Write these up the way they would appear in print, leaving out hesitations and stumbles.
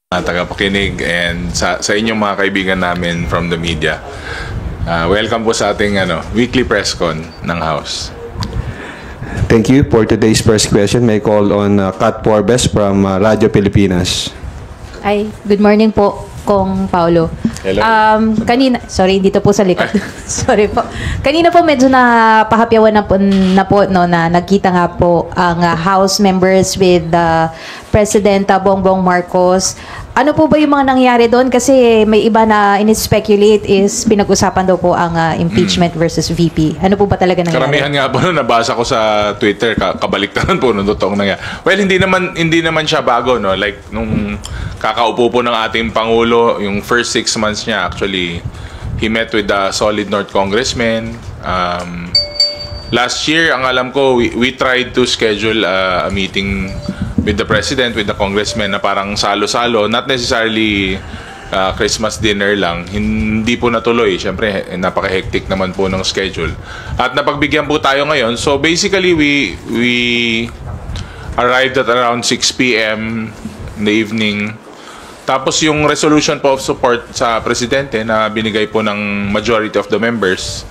tagapakinig and sa inyong mga kaibigan namin from the media. Welcome po sa ating weekly press con ng House. Thank you. For today's first question, may call on Kat Porbes from Radyo Pilipinas. Ay, good morning po, Kong Paulo. Hello. Kanina, sorry, dito po sa likod. Sorry po. Kanina po medyo napahapyawan na po no, na nagkita nga po ang House members with President Bongbong Marcos. Ano po ba yung mga nangyari doon? Kasi may iba na in-speculate is pinag-usapan daw po ang impeachment versus VP. Ano po ba talaga nangyari? Karamihan nga po nabasa ko sa Twitter, kabaliktaran po nung totoong nangyari. Well, hindi naman siya bago, no? Like nung kakaupo po ng ating Pangulo, yung first 6 months niya, actually, he met with the solid North congressmen. Last year, ang alam ko, we tried to schedule a meeting with the President, with the congressmen na parang salo-salo, not necessarily Christmas dinner lang. Hindi po natuloy. Siyempre, napaka-hectic naman po ng schedule. At napagbigyan po tayo ngayon. So basically, we arrived at around 6 p.m. in the evening. Tapos yung resolution po of support sa Presidente na binigay po ng majority of the members.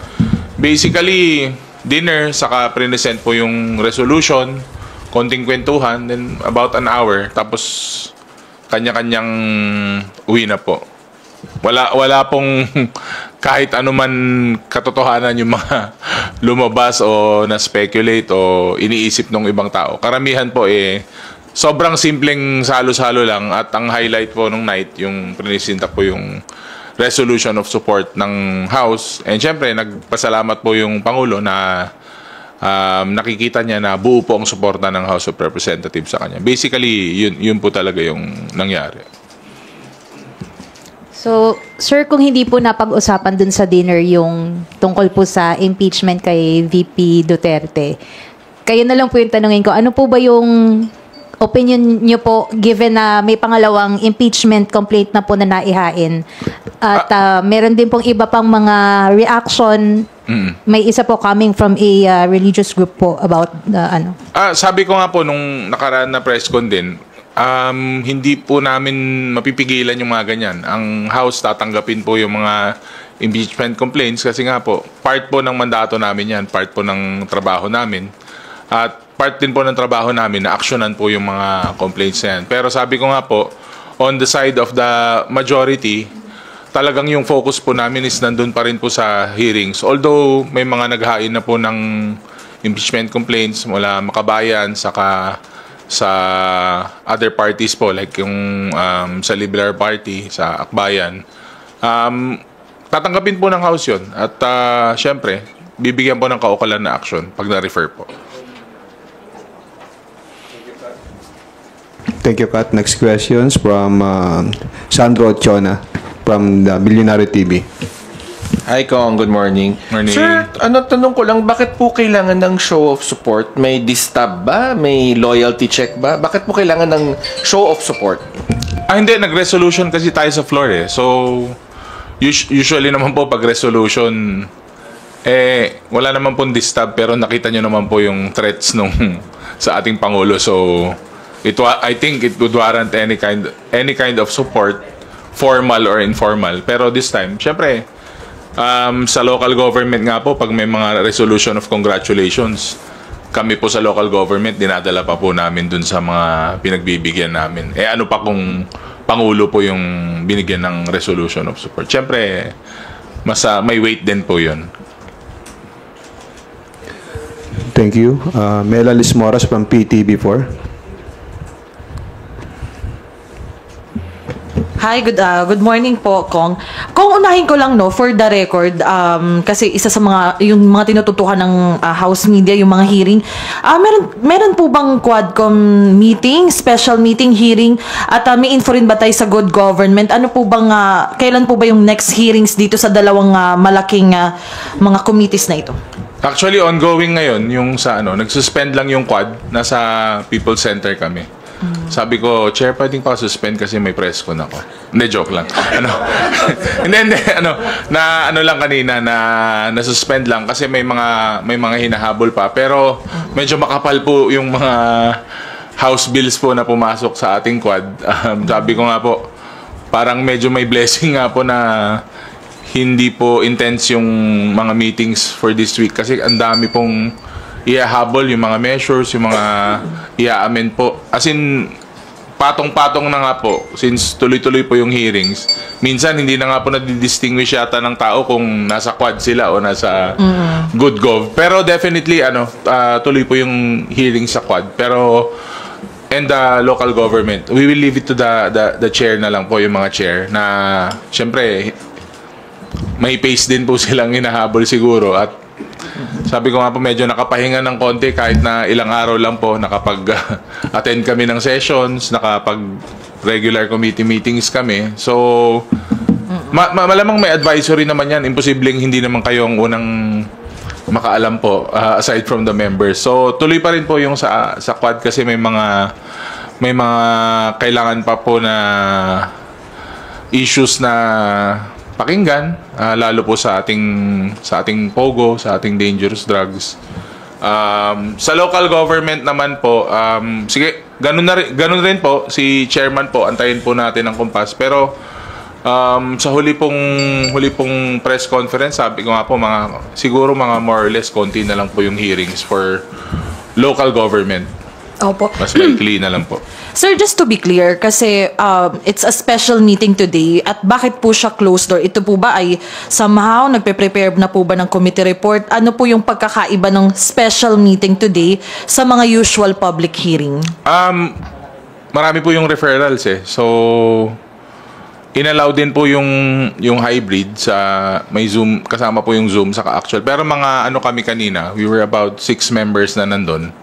Basically, dinner, saka present po yung resolution, konting kwentuhan, then about an hour, tapos kanya-kanyang uwi na po. Wala pong kahit anuman katotohanan yung mga lumabas o na-speculate o iniisip ng ibang tao. Karamihan po sobrang simpleng salo-salo lang, at ang highlight po nung night, yung prinisinta po yung resolution of support ng House. And syempre, nagpasalamat po yung Pangulo na nakikita niya na buo po ang suporta ng House of Representatives sa kanya. Basically, yun po talaga yung nangyari. So, sir, kung hindi po napag-usapan dun sa dinner yung tungkol po sa impeachment kay VP Duterte, kayo na lang po yung tanungin ko, ano po ba yung opinion niyo po given na may pangalawang impeachment complaint na po na naihain? At meron din pong iba pang mga reaction. May isa po coming from a religious group po about Sabi ko nga po nung nakaraan na press con din, hindi po namin mapipigilan yung mga ganyan. Ang House tatanggapin po yung mga impeachment complaints kasi nga po, part po ng mandato namin yan, part po ng trabaho namin. At part din po ng trabaho namin na aksyonan po yung mga complaints na yan. Pero sabi ko nga po, on the side of the majority, talagang yung focus po namin is nandun pa rin po sa hearings. Although may mga naghain na po ng impeachment complaints mula Makabayan, saka sa other parties po, like yung sa Liberal Party, sa Akbayan. Tatanggapin po ng House yun. At syempre, bibigyan po ng kaukalan na action pag na-refer po. Thank you, Kat. Next questions from Sandro Chona from the Billionaire TV. Hi, Kong. Good morning. Morning. Sir, tanong ko lang, bakit po kailangan ng show of support? May distab ba? May loyalty check ba? Bakit po kailangan ng show of support? Hindi. Nag-resolution kasi tayo sa floor eh. So, usually naman po pag resolution, wala naman pong distab, pero nakita nyo naman po yung threats nung sa ating Pangulo. So, I think it would warrant any kind of support, formal or informal. Pero this time, syempre, sa local government nga po, pag may mga resolution of congratulations, kami po sa local government, dinadala pa po namin dun sa mga pinagbibigyan namin. Ano pa kung Pangulo po yung binigyan ng resolution of support? Syempre, may weight din po yun. Thank you. Melalis Moras from PTV4. Hi, good morning po, Kong. Kung unahin ko lang, no, for the record, kasi isa sa yung mga tinututukan ng House media, yung mga hearing, meron po bang Quadcom meeting, special meeting, hearing, at may info rin ba tayo sa good government? Ano po bang, kailan po ba yung next hearings dito sa dalawang malaking mga committees na ito? Actually, ongoing ngayon, yung sa nagsuspend lang yung Quad, nasa People's Center kami. Sabi ko, Chair, pwedeng pa suspend kasi may press con ako. Hindi, joke lang. Hindi, lang kanina na suspend lang kasi may mga hinahabol pa. Pero medyo makapal po yung mga House bills po na pumasok sa ating quad. Sabi ko nga po, parang medyo may blessing nga po na hindi po intense yung mga meetings for this week kasi ang dami pong iahabol yung mga measures, yung mga ia-amend po. As in, patong-patong na nga po since tuloy-tuloy po yung hearings. Minsan hindi na nga po nadidistinguish yata ng tao kung nasa quad sila o nasa good gov. Pero definitely tuloy po yung hearings sa quad. Pero and the local government, we will leave it to the chair na lang po, yung mga chair na syempre may pace din po silang hinahabol siguro at sabi ko nga po medyo nakapahinga ng konti kahit na ilang araw lang po nakapag-attend kami ng sessions, nakapag-regular committee meetings kami. So, malamang may advisory naman yan. Imposibleng hindi naman kayo ang unang makaalam po aside from the members. So, tuloy pa rin po yung sa quad kasi may mga kailangan pa po na issues na pakinggan, lalo po sa ating POGO, sa ating dangerous drugs. Sa local government naman po, sige, ganun rin po si chairman po, antayin po natin ang kumpas. Pero sa huli pong press conference, sabi ko nga po siguro mga more or less konti na lang po yung hearings for local government. Opo. Mas likely na lang po. Sir, just to be clear, kasi it's a special meeting today at bakit po siya closed door? Ito po ba ay somehow nagpe-prepare na po ba ng committee report? Ano po yung pagkakaiba ng special meeting today sa mga usual public hearing? Marami po yung referrals eh. So, inallow din po yung hybrid sa may Zoom, kasama po yung Zoom saka actual. Pero kami kanina, we were about 6 members na nandun.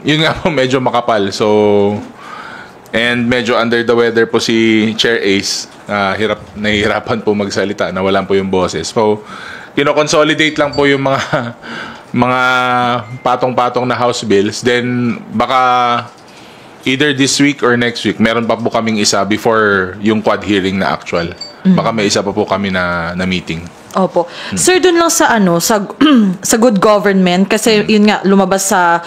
Yun nga po medyo makapal. So, and medyo under the weather po si Chair Ace. Nahihirapan po magsalita, nawalan po yung boses. So, kino-consolidate lang po yung mga patong-patong na House bills. Then, baka either this week or next week, meron pa po kaming isa before yung quad hearing na actual. Baka may isa pa po kami na meeting. Opo. Sir, dun lang sa sa good government kasi yun nga lumabas sa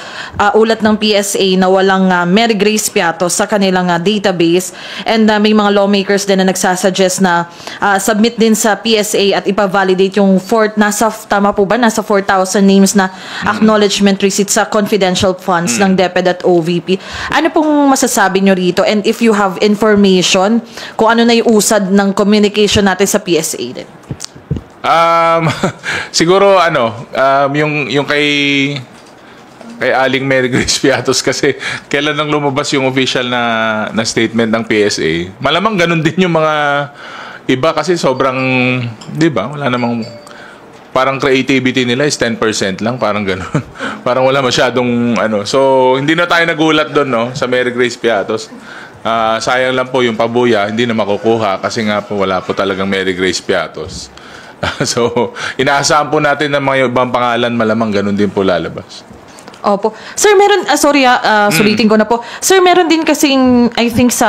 ulat ng PSA na walang Mary Grace Piatos sa kanilang database and may mga lawmakers din na nagsasuggest na submit din sa PSA at ipa-validate yung tama po ba nasa 4,000 names na acknowledgement receipt sa confidential funds ng DepEd at OVP. Ano pong masasabi nyo rito and if you have information kung ano na yung usad ng communication natin sa PSA din? Siguro yung kay Aling Mary Grace Piatos kasi kailan nang lumabas yung official na statement ng PSA. Malamang ganun din yung mga iba kasi sobrang, 'di ba? Wala namang parang creativity nila is 10% lang, parang ganun. Parang wala masyadong So, hindi na tayo nagulat doon, no, sa Mary Grace Piatos. Sayang lang po yung pabuya, hindi na makukuha kasi nga po wala po talagang Mary Grace Piatos. So, inaasahan po natin na mga ibang pangalan malamang ganun din po lalabas. Opo. Sir, meron, sulitin ko na po. Sir, meron din kasing, I think sa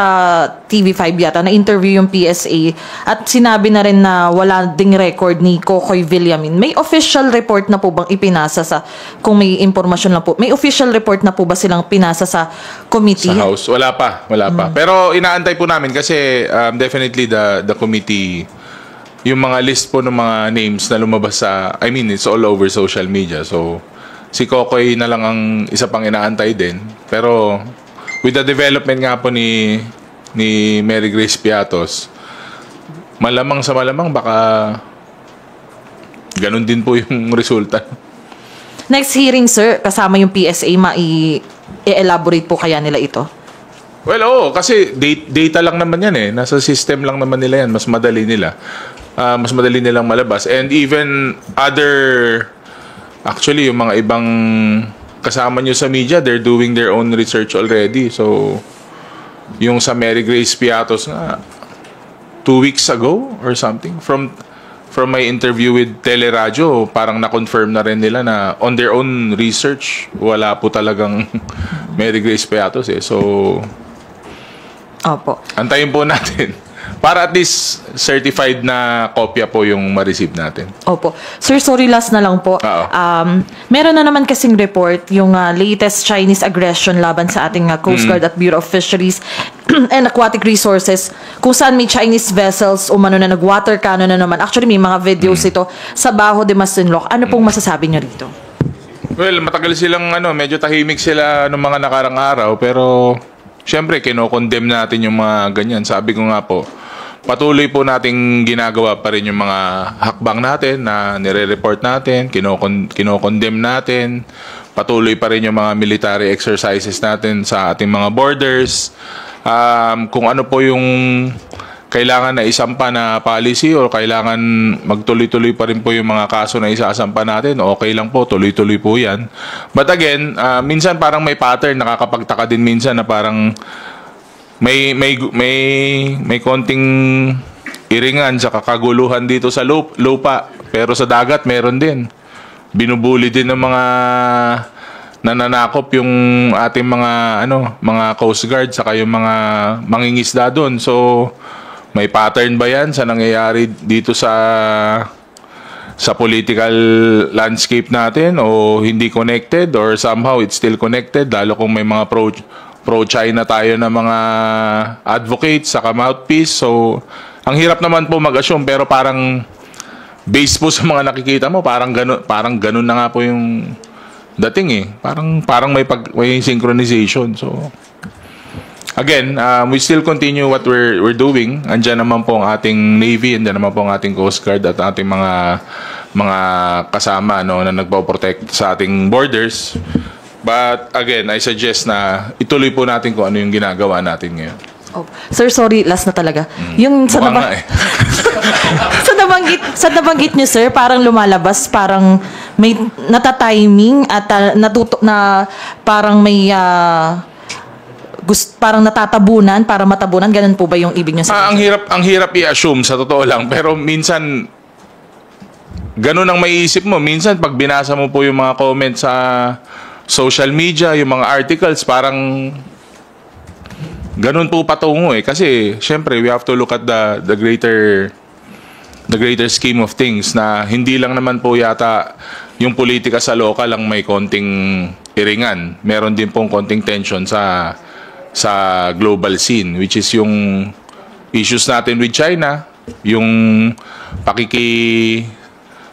TV5 yata, na interview yung PSA at sinabi na rin na wala ding record ni Kokoy Villamin. May official report na po bang ipinasa kung may impormasyon lang po, may official report na po ba silang pinasa sa committee? Sa House? Wala pa. Pero inaantay po namin kasi definitely the committee, yung mga list po ng mga names na lumabas it's all over social media. So, si Kokoy na lang ang isa pang inaantay din. Pero, with the development nga po ni Mary Grace Piatos, malamang baka ganun din po yung resulta. Next hearing, sir, kasama yung PSA, i-elaborate po kaya nila ito? Well, kasi data lang naman yan eh. Nasa system lang naman nila yan. Mas madali nilang malabas. And even actually, yung mga ibang kasama nyo sa media, they're doing their own research already. So, yung sa Mary Grace Piatos nga, 2 weeks ago or something, from my interview with Teleradyo, parang na-confirm na rin nila na on their own research, wala po talagang Mary Grace Piatos eh. So, opo. Antayin po natin. Para at least certified na kopya po yung ma-receive natin. Opo. Sir, sorry, last na lang po. Oo. Meron na naman kasing report yung latest Chinese aggression laban sa ating Coast Guard at Bureau of Fisheries and Aquatic Resources, kung saan may Chinese vessels umano na nag-water cannon na naman. Actually, may mga videos ito sa Bajo de Masinloc. Ano pong masasabi niyo rito? Well, matagal silang medyo tahimik sila nung mga nakarang araw, pero syempre kinokondemn natin yung mga ganyan. Sabi ko nga po, patuloy po nating ginagawa pa rin yung mga hakbang natin na nire-report natin, kinokondemn natin. Patuloy pa rin yung mga military exercises natin sa ating mga borders. Kung ano po yung kailangan na isampa na policy o kailangan magtuloy-tuloy pa rin po yung mga kaso na isasampa natin, okay lang po, tuloy-tuloy po yan. But again, minsan parang may pattern, nakakapagtaka din minsan na parang may konting iringan sa kakaguluhan dito sa lupa, pero sa dagat meron din. Binubuli din ng mga nananakop yung ating mga Coast Guard saka yung mga mangingisda doon. So may pattern ba yan sa nangyayari dito sa political landscape natin, o hindi connected, or somehow it's still connected, lalo kung may mga pro-China tayo na mga advocates sa mouthpiece. So ang hirap naman po mag-assume, pero parang based po sa mga nakikita mo, parang ganun na nga po yung dating eh. Parang may synchronization. So again, we still continue what we're doing. Andiyan naman po ang ating Navy, andiyan naman po ang ating Coast Guard at ating mga kasama na nagpo-protect sa ating borders. But again, I suggest na ituloy po natin kung ano yung ginagawa natin ngayon. Oh. Sir, sorry, last na talaga. Yung sa sa nabanggit niyo, sir, parang lumalabas, parang may natatiming at parang may parang natatabunan para matabunan, ganun po ba yung ibig niyo sabihin? Ang hirap i-assume sa totoo lang, pero minsan ganun ang maiisip mo. Minsan pag binasa mo po yung mga comments sa social media, yung mga articles, parang ganun po patungo eh. Kasi syempre we have to look at the greater scheme of things, na hindi lang naman po yata yung politika sa local ang may konting iringan. Meron din pong konting tension sa global scene, which is yung issues natin with China, yung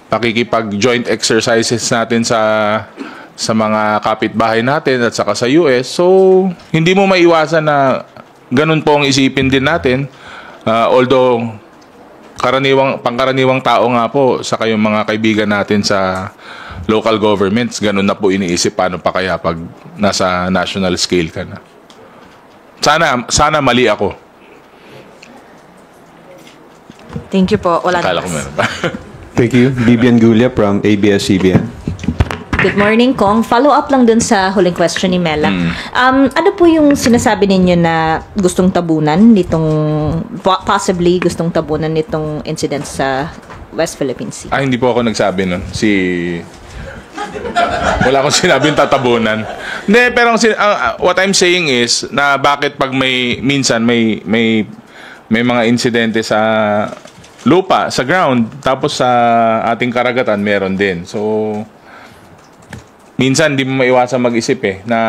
pakikipag-joint exercises natin sa mga kapitbahay natin at saka sa US. So hindi mo maiwasan na ganun po ang isipin din natin, although pangkaraniwang tao nga po saka yung mga kaibigan natin sa local governments, ganun na po iniisip, paano pa kaya pag nasa national scale ka na. Sana mali ako. Thank you po. Wala na. Thank you. Bibian Gulia from ABS-CBN. Good morning, Kong. Follow-up lang dun sa huling question ni Mela. Ano po yung sinasabi ninyo na gustong tabunan possibly gustong tabunan nitong incident sa West Philippine Sea? Hindi po ako nagsabi nun. Wala akong sinabing tatabunan. Hindi, pero what I'm saying is na bakit pag minsan may mga insidente sa lupa, sa ground, tapos sa ating karagatan meron din. So minsan di mo maiwasan mag-isip na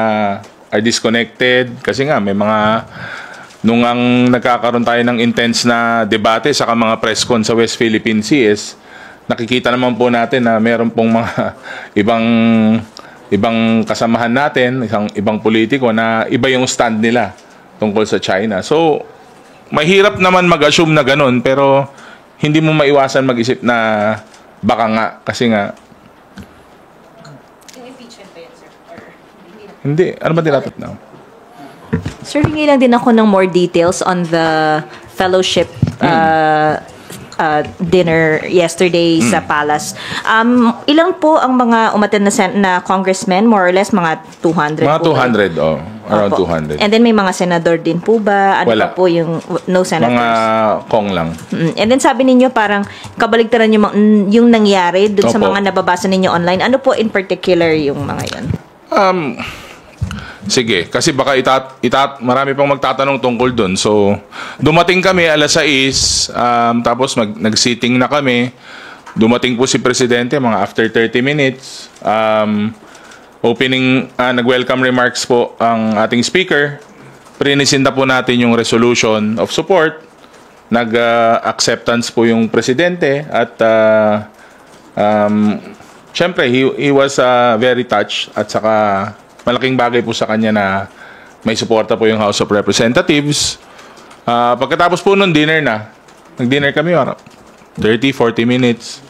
are disconnected, kasi nga may mga nung ang nagkakaroon tayo ng intense na debate sa mga press con sa West Philippine Sea is nakikita naman po natin na meron pong mga ibang kasamahan natin, ibang politiko na iba yung stand nila tungkol sa China. So mahirap naman mag-assume na ganun, pero hindi mo maiwasan mag-isip na baka nga, kasi nga hindi. Ano ba tinatatnaw? Sir, hingi lang din ako ng more details on the fellowship dinner yesterday sa Palace. Ilang po ang mga umattend na congressmen? More or less, mga 200 Mga po 200, around Opo. 200. And then may mga senador din po ba? Ano Wala. pa po yung no senators? Mga kong lang. And then sabi ninyo parang kabaligtaran yung nangyari dun sa Opo. mga nababasa ninyo online. Ano po in particular yung mga yun? Sige, kasi baka marami pang magtatanong tungkol doon. So, dumating kami alas 6, tapos nag-sitting na kami. Dumating po si Presidente mga after 30 minutes. Nag-welcome remarks po ang ating speaker. Prinisinda po natin yung resolution of support. Nag-acceptance po yung Presidente at syempre, he was very touched at saka malaking bagay po sa kanya na may suporta po yung House of Representatives. Pagkatapos po nun, dinner na. Nag-dinner kami, 30-40 minutes.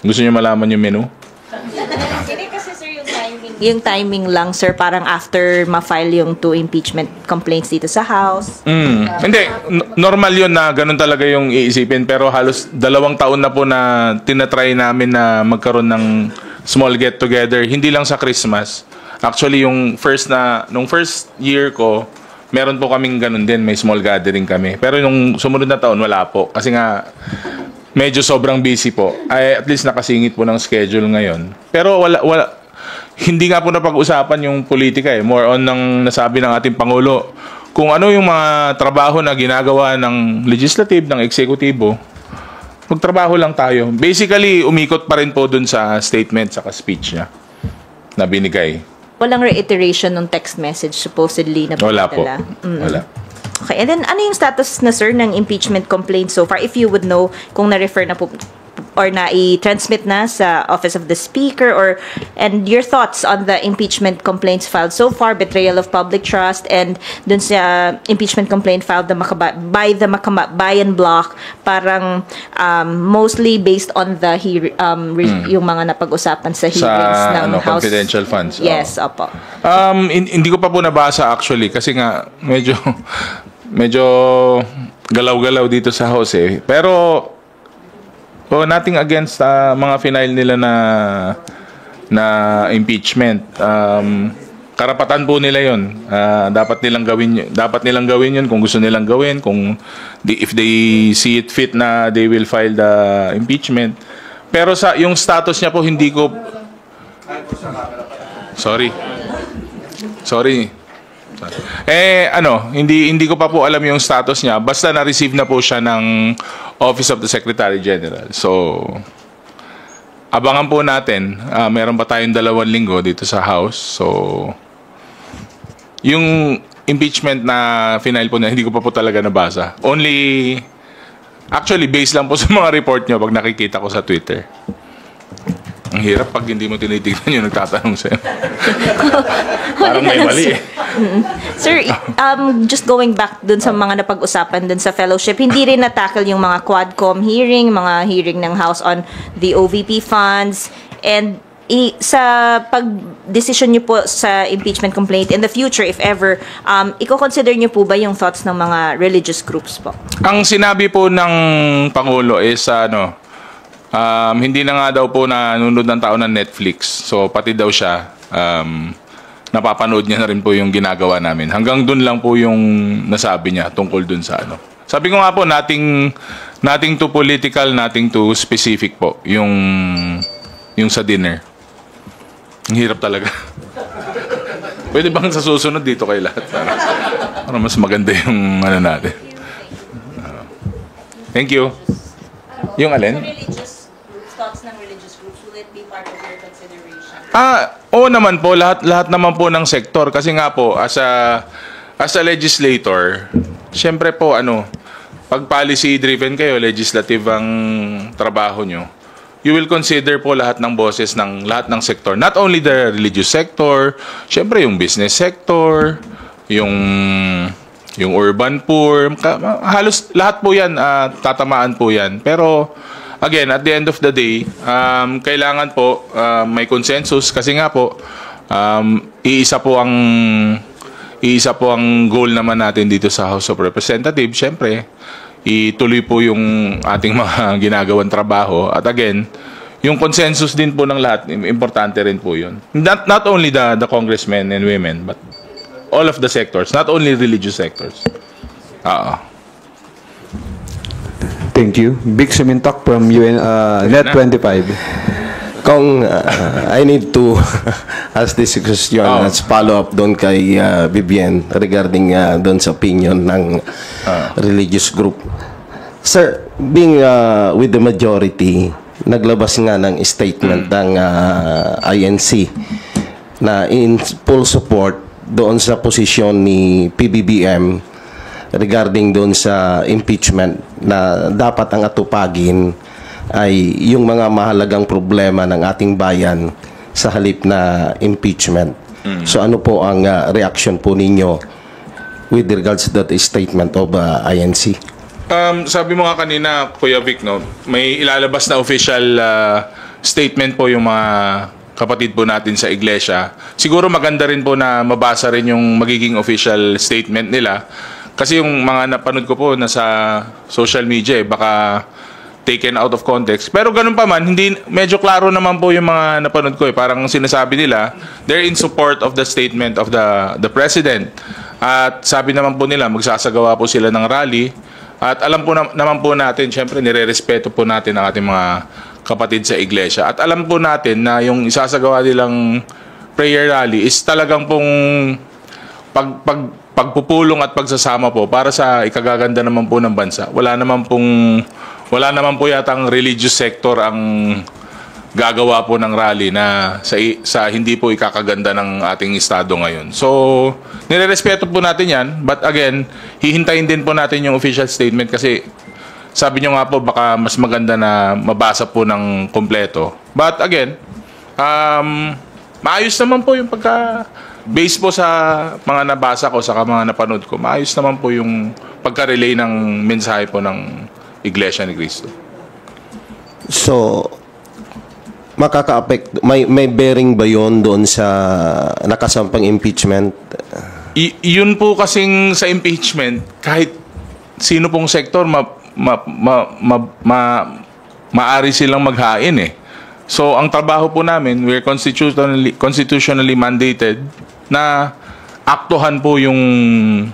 Gusto niyo malaman yung menu? Hindi kasi sir yung timing lang sir, parang after ma-file yung 2 impeachment complaints dito sa House. Hindi, normal yun na ganun talaga yung iisipin. Pero halos 2 taon na po na tinatry namin na magkaroon ng small get-together. Hindi lang sa Christmas. Actually, nung first year ko, meron po kaming ganun din. May small gathering kami. Pero yung sumunod na taon, wala po. Kasi nga, medyo sobrang busy po. At least nakasingit po ng schedule ngayon. Pero hindi nga po napag-usapan yung politika eh. More on ng nasabi ng ating Pangulo. Kung ano yung mga trabaho na ginagawa ng legislative, ng eksekutibo, magtrabaho lang tayo. Basically, umikot pa rin po dun sa statement, sa speech niya na binigay. Walang reiteration ng text message supposedly na Wala po. Wala. Okay, and then ano yung status na sir ng impeachment complaint so far? If you would know kung na-refer na po or na-i-transmit na sa Office of the Speaker and your thoughts on the impeachment complaints filed so far, betrayal of public trust, and dun sa impeachment complaint filed by the Makabayan Bloc, parang mostly based on the yung mga napag-usapan sa hearings ng House. Confidential funds. Yes, opo. Hindi ko pa po nabasa actually kasi nga medyo galaw-galaw dito sa House eh. Pero nothing against mga final nila na impeachment. Karapatan po nila 'yon. Dapat nilang gawin 'yon kung gusto nilang gawin, if they see it fit na they will file the impeachment. Pero yung status niya po hindi ko Sorry. Hindi ko pa po alam yung status niya. Basta na-receive na po siya ng Office of the Secretary General. So, abangan po natin. Meron pa tayong 2 linggo dito sa House. So, yung impeachment na final po niya, hindi ko pa po talaga nabasa. Actually, based lang po sa mga report niyo pag nakikita ko sa Twitter. Ang hirap pag hindi mo tinitignan yung nagtatanong sa'yo. Parang may mali eh. Sir, just going back dun sa mga napag-usapan dun sa fellowship, hindi rin na-tackle yung mga Quadcom hearing, mga hearing ng House on the OVP funds, and sa pag-decision nyo po sa impeachment complaint in the future, if ever, i-consider nyo po ba yung thoughts ng mga religious groups po? Ang sinabi po ng Pangulo is hindi na nga daw po nanonood ng tao ng Netflix. So, pati daw siya, napapanood niya na rin po yung ginagawa namin. Hanggang dun lang po yung nasabi niya tungkol dun sa ano. Sabi ko nga po, nothing too political, nothing too specific po, yung sa dinner. Ang hirap talaga. Pwede bang sa susunod dito kay lahat? Para mas maganda yung ano natin. Thank you. Yung alin? Thoughts ng religious groups, will it be part of your consideration? Oo naman po, lahat naman po ng sektor kasi nga po as a legislator, syempre po pag policy driven kayo, legislative ang trabaho nyo, you will consider po lahat ng boses ng lahat ng sektor. Not only the religious sector, syempre yung business sector, yung urban poor, halos lahat po yan, tatamaan po yan. Pero again, at the end of the day, kailangan po may consensus kasi nga po iisa po ang goal naman natin dito sa House of Representatives. Syempre, ituloy po yung ating mga ginagawang trabaho. At again, yung consensus din po ng lahat, importante rin po yun. Not only the congressmen and women, but all of the sectors, not only religious sectors. Thank you. Big Sumintok from Net 25. Kung I need to ask this question as follow-up doon kay Vivian regarding doon sa opinion ng religious group. Sir, being with the majority, naglabas nga ng statement ng INC na in full support doon sa posisyon ni PBBM regarding doon sa impeachment na dapat ang atupagin ay yung mga mahalagang problema ng ating bayan sa halip na impeachment. So ano po ang reaction po ninyo with regards to that statement of INC? Sabi mo nga kanina, Kuya Vic, no, may ilalabas na official statement po yung mga kapatid po natin sa iglesia. Siguro maganda rin po na mabasa rin yung magiging official statement nila. Kasi yung mga napanood ko po nasa social media, baka taken out of context. Pero ganun pa man, hindi, medyo klaro naman po yung mga napanood ko. Parang sinasabi nila, they're in support of the statement of the president. At sabi naman po nila, magsasagawa po sila ng rally. At alam po naman po natin, syempre nire-respeto po natin ang ating mga kapatid sa iglesia. At alam po natin na yung isasagawa nilang prayer rally is talagang pong pagpupulong at pagsasama po para sa ikagaganda naman po ng bansa. Wala naman po yata ang religious sector ang gagawa po ng rally na sa hindi po ikakaganda ng ating estado ngayon. So, nire-respeto po natin yan. But again, hihintayin din po natin yung official statement kasi sabi nyo nga po baka mas maganda na mabasa po ng kompleto. But again, maayos naman po yung base po sa mga nabasa ko, sa mga napanood ko, maayos naman po yung pagka-relay ng mensahe po ng Iglesia ni Cristo. So, makaka-affect, may bearing ba yun doon sa nakasampang impeachment? Yun po kasing sa impeachment, kahit sino pong sektor, maari silang maghain eh. So, ang trabaho po namin, we're constitutionally mandated na aktuhan po yun.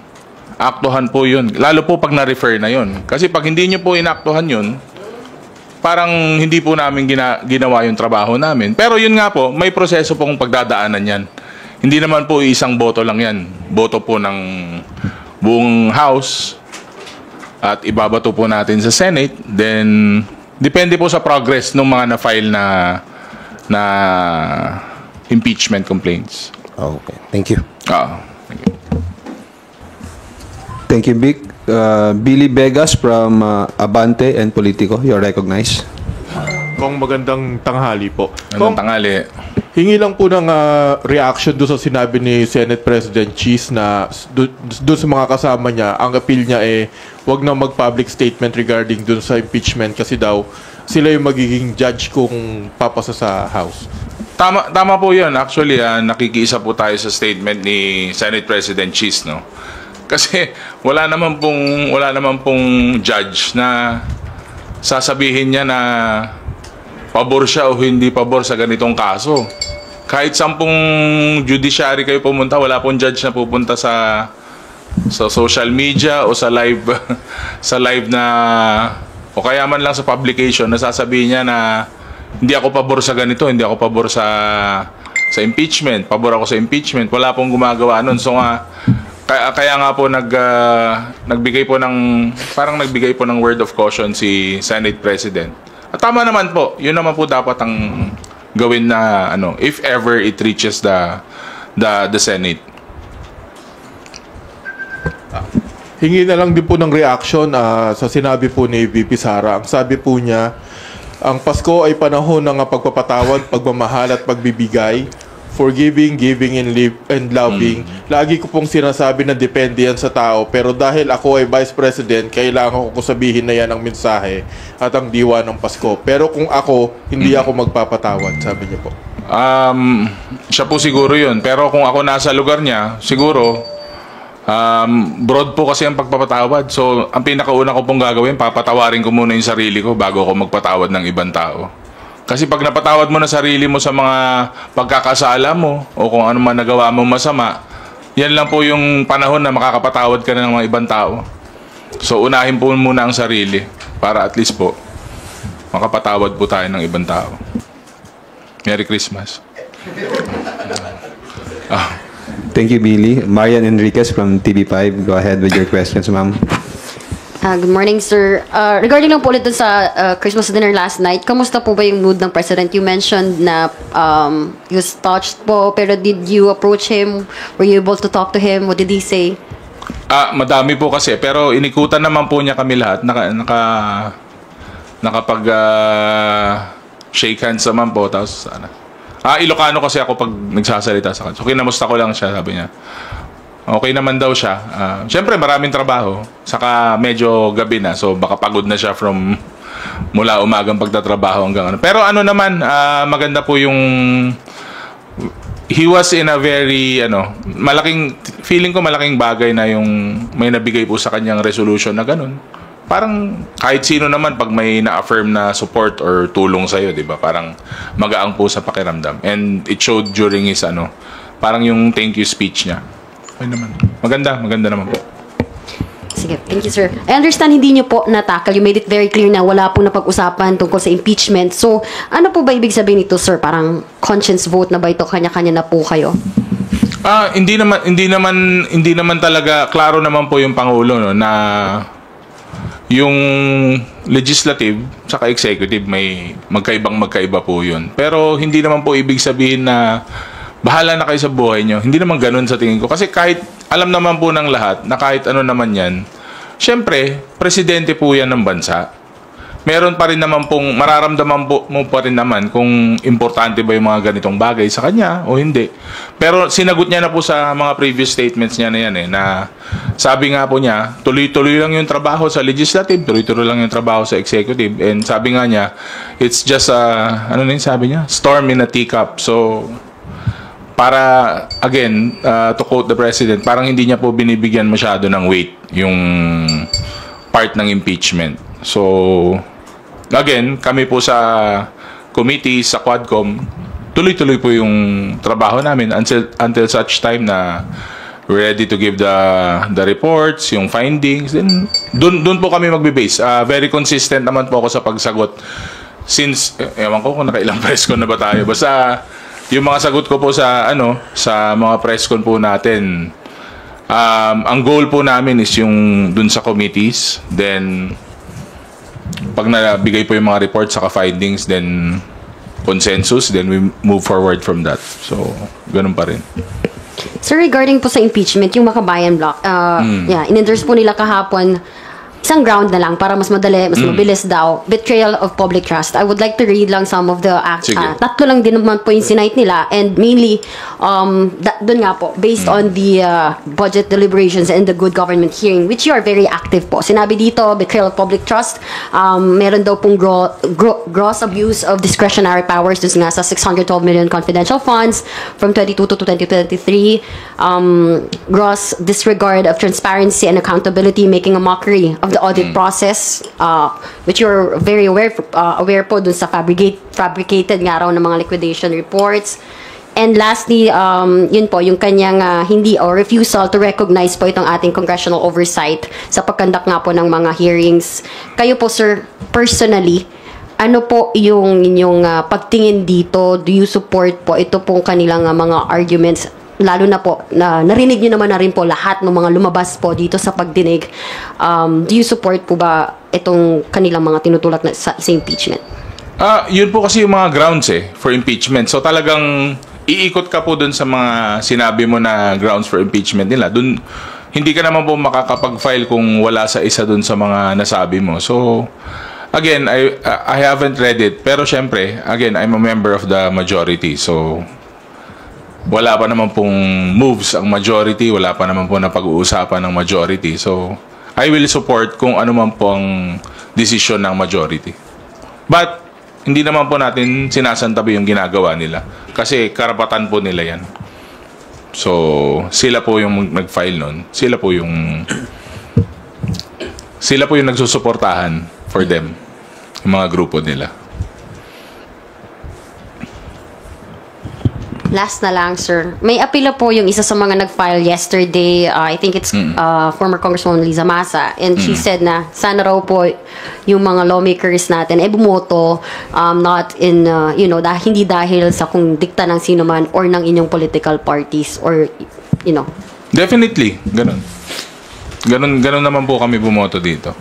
Lalo po pag na-refer na yun. Kasi pag hindi nyo po inaktuhan yun, parang hindi po namin ginawa yung trabaho namin. Pero yun nga po, may proseso pong pagdadaanan yan. Hindi naman po isang boto lang yan. Boto po ng buong House at ibabato po natin sa Senate. Then, depende po sa progress ng mga na-file na impeachment complaints. Okay. Thank you. Thank you. Thank you, Vic. Billy Vegas from Abante and Politico, you're recognized. Kong magandang tanghali po. Magandang tanghali. Hingi lang po ng reaction doon sa sinabi ni Senate President Cheese na doon sa mga kasama niya, ang appeal niya wag na mag-public statement regarding doon sa impeachment kasi daw sila yung magiging judge kung papasa sa House. Tama po yun. Actually, nakikiisa po tayo sa statement ni Senate President Cheese, no? Kasi wala naman pong judge na sasabihin niya na pabor siya o hindi pabor sa ganitong kaso. Kahit 10 judiciary kayo pumunta, wala pong judge na pupunta sa social media o sa live na o kaya man lang sa publication na sasabihin niya na hindi ako pabor sa ganito, hindi ako pabor sa impeachment, pabor ako sa impeachment. Wala pong gumagawa nun. So kaya nga po nagbigay po ng word of caution si Senate President. At tama naman po. Yun naman po dapat ang gawin na if ever it reaches the Senate. Hingi na lang din po ng reaction sa sinabi po ni VP Sara. Ang sabi po niya, ang Pasko ay panahon ng pagpapatawad, pagmamahal at pagbibigay. Forgiving, giving, and loving. Lagi ko pong sinasabi na depende yan sa tao. Pero dahil ako ay Vice President, kailangan ko sabihin na yan ang mensahe at ang diwa ng Pasko. Pero kung ako, hindi ako magpapatawad, sabi niya po. Siya po siguro yun. Pero kung ako nasa lugar niya, siguro, broad po kasi ang pagpapatawad. So, ang pinakauna ko pong gagawin, papatawarin ko muna yung sarili ko bago ako magpatawad ng ibang tao. Kasi pag napatawad mo na sarili mo sa mga pagkakasala mo o kung ano man nagawa mo masama, yan lang po yung panahon na makakapatawad ka na ng mga ibang tao. So unahin po muna ang sarili para at least po makapatawad po tayo ng ibang tao. Merry Christmas. Thank you, Billy. Marian Enriquez from TV5. Go ahead with your questions, ma'am. Good morning, sir. Regarding lang po ulit dun sa Christmas dinner last night, kamusta po ba yung mood ng President? You mentioned na he was touched po, pero did you approach him? Were you able to talk to him? What did he say? Madami po kasi, pero inikutan naman po niya kami lahat. Nakapag shake hands naman po. Tapos, Ilocano kasi ako pag nagsasalita sa kanya. So, kinamusta ko lang siya, sabi niya. Okay naman daw siya. Siyempre, maraming trabaho. Saka medyo gabi na. So, baka pagod na siya from mula umagang pagtatrabaho hanggang ano. Pero ano naman, maganda po yung... He was in a very, feeling ko malaking bagay na yung may nabigay po sa kanyang resolution na ganun. Parang kahit sino naman pag may na-affirm na support or tulong sa'yo, di ba? Parang magaang po sa pakiramdam. And it showed during his, parang yung thank you speech niya. Okay naman. Maganda naman po. Sige, thank you, sir. I understand hindi niyo po natakal. You made it very clear na wala pong napag-usapan tungkol sa impeachment. So, ano po ba ibig sabihin nito, sir? Parang conscience vote na ba ito? Kanya-kanya na po kayo? Hindi naman talaga klaro naman po yung Pangulo, no, na yung legislative saka executive may magkaiba po yun. Pero hindi naman po ibig sabihin na bahala na kayo sa buhay nyo. Hindi naman ganun sa tingin ko. Kasi kahit, alam naman po ng lahat na kahit ano naman yan, syempre, presidente po yan ng bansa. Meron pa rin naman pong, mararamdaman po mo pa rin naman kung importante ba yung mga ganitong bagay sa kanya o hindi. Pero sinagot niya na po sa mga previous statements niya na yan na sabi nga po niya, tuloy-tuloy lang yung trabaho sa legislative, tuloy-tuloy lang yung trabaho sa executive. And sabi nga niya, it's just sabi niya? Storm in a teacup. So, para, again, to quote the President, parang hindi niya po binibigyan masyado ng weight yung part ng impeachment. So, again, kami po sa committee, sa Quadcom, tuloy-tuloy po yung trabaho namin until such time na we're ready to give the reports, yung findings. Then, dun po kami magbe-base. Very consistent naman po ako sa pagsagot. Since, ewan ko kung nakailang press con na ba tayo. Basta, yung mga sagot ko po sa mga press con po natin, ang goal po namin is yung dun sa committees, then pag nabigay po yung mga reports saka findings, then consensus, then we move forward from that. So, ganun pa rin. Sir, regarding po sa impeachment, yung Makabayan block, in-endorse po nila kahapon, isang ground na lang para mas madali, mas mabilis daw. Betrayal of public trust. I would like to read lang some of the acts. Tatlo lang din naman po yung sinight nila. And mainly, doon nga po, based on the budget deliberations and the good government hearing, which you are very active po. Sinabi dito, betrayal of public trust. Meron daw pong gross abuse of discretionary powers dun nga sa 612 million confidential funds from 22 to 2023. Gross disregard of transparency and accountability, making a mockery of the audit process, which you're very aware po dun sa fabricated nga raw ng mga liquidation reports. And lastly, yun po, yung kanyang hindi o refusal to recognize po itong ating congressional oversight sa pagkandak nga po ng mga hearings. Kayo po, sir, personally, ano po yung inyong pagtingin dito? Do you support po ito pong kanilang mga arguments? Lalo na po, narinig nyo naman na rin po lahat ng mga lumabas po dito sa pagdinig. Do you support po ba itong kanilang mga tinutulak na sa impeachment? Yun po kasi yung mga grounds for impeachment. So talagang iikot ka po dun sa mga sinabi mo na grounds for impeachment nila. Dun, hindi ka naman po makakapag-file kung wala sa isa dun sa mga nasabi mo. So, again, I haven't read it. Pero syempre, again, I'm a member of the majority. So, wala pa naman pong moves ang majority, wala pa naman po na pag-uusapan ng majority. So, I will support kung ano man po ang decision ng majority. But, hindi naman po natin sinasantabi yung ginagawa nila. Kasi karapatan po nila yan. So, sila po yung nag-file nun. Sila po yung nagsusuportahan for them. Yung mga grupo nila. Last na lang, sir. May apila po yung isa sa mga nag-file yesterday. I think it's former Congresswoman Liza Masa. And she said na sana raw po yung mga lawmakers natin bumoto not in, hindi dahil sa kung dikta ng sino man or ng inyong political parties or, Definitely, ganun. Ganun naman po kami bumoto dito.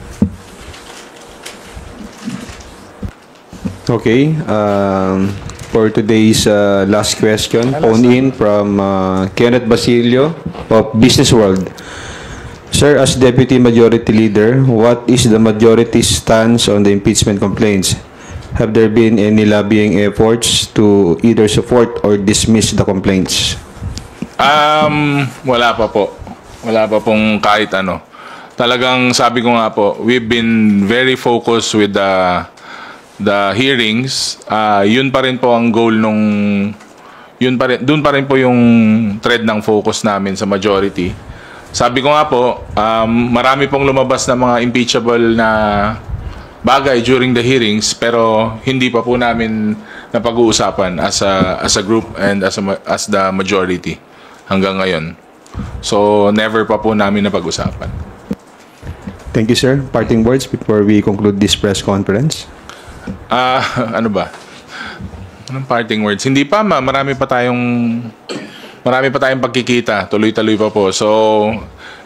Okay. For today's last question, phone in from Kenneth Basilio of Business World. Sir, as Deputy Majority Leader, what is the majority's stance on the impeachment complaints? Have there been any lobbying efforts to either support or dismiss the complaints? Wala pa po. Wala pa pong kahit ano. Talagang sabi ko nga po, we've been very focused with the hearings. Yun pa rin po ang goal doon pa rin po yung thread ng focus namin sa majority. Sabi ko nga po, marami pong lumabas na mga impeachable na bagay during the hearings, pero hindi pa po namin napag-uusapan as a group and as the majority hanggang ngayon. So never pa po namin napag-usapan. Thank you, sir. Parting words before we conclude this press conference. Ano ba? Anong parting words? Hindi pa, marami pa tayong pagkikita. Tuloy-tuloy pa po. So,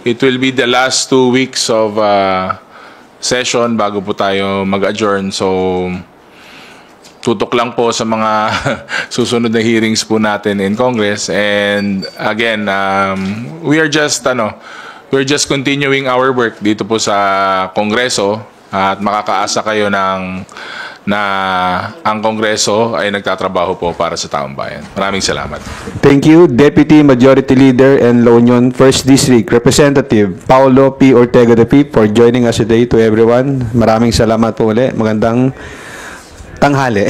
it will be the last 2 weeks of session bago po tayo mag-adjourn. So, tutok lang po sa mga susunod na hearings po natin in Congress. And again, we're just continuing our work dito po sa Kongreso. At makakaasa kayo na ang Kongreso ay nagtatrabaho po para sa taong bayan. Maraming salamat. Thank you, Deputy Majority Leader and La Union 1st District Representative Paulo P. Ortega V for joining us today. To everyone, maraming salamat po ulit. Magandang tanghali.